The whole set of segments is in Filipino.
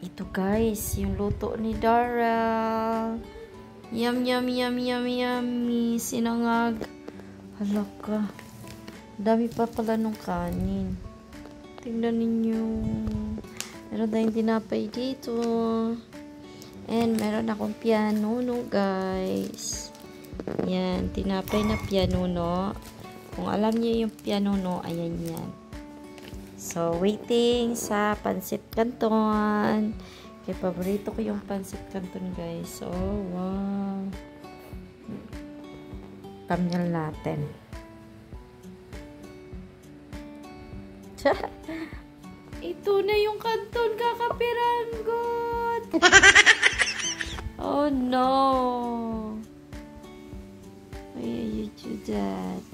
Ito guys, yung luto ni Daryl. Yum, yum, yum, yum, yummy. Sinangag. Hala ka. Dami pa pala nung kanin. Tingnan ninyo. Meron tayong tinapay dito. And meron akong pianuno guys. Yan, tinapay na pianuno. Kung alam niyo yung pianuno, ayan yan. So, waiting sa pansit canton. Kaya paborito ko yung pansit canton guys. So, wow. Thumbnail natin. Ito na yung canton, kakapiranggot. Oh no. Why you do that?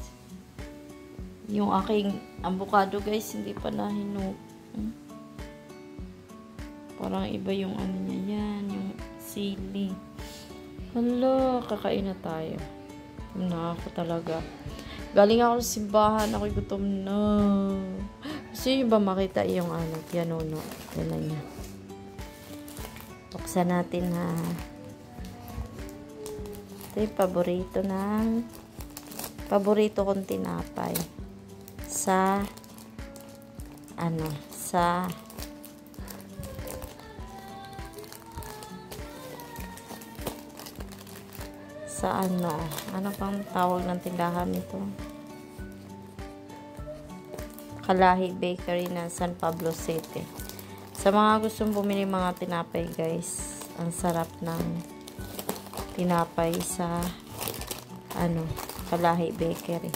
Yung aking avocado guys, hindi pa nahinog. Parang iba yung ano niya yan, yung sili. Hala, kakain na tayo. Na ako talaga. Galing ako sa simbahan, ako'y gutom na. Gusto nyo ba makita yung ano, pianuno? Yan niya. Buksan natin ha. Ito yung paborito kong tinapay. Sa ano pang tawag ng tindahan nito? Kalahi Bakery na San Pablo City. Sa mga gustong bumili mga tinapay guys, ang sarap ng tinapay sa Kalahi Bakery.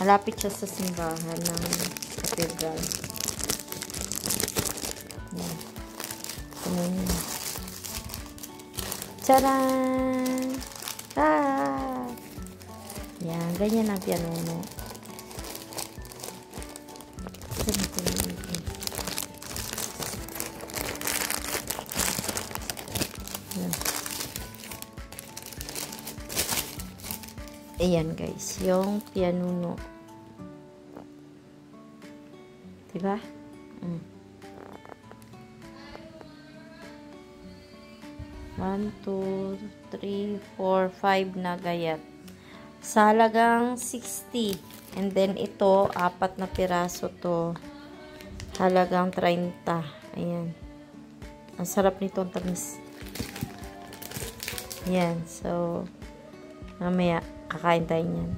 Malapit siya sa simbahan ng cathedral. Yan. Tcharan! Ah! Yan, ganyan ang pianuno. Yan. Ayan guys, yung pianuno. Diba? 1, 2, 3, 4, 5 na gayat. Sa halagang 60. And then ito, 4 na piraso to. Halagang 30. Ayan. Ang sarap nito, ang tamis. Ayan. So, mamaya, kakain tayo niyan.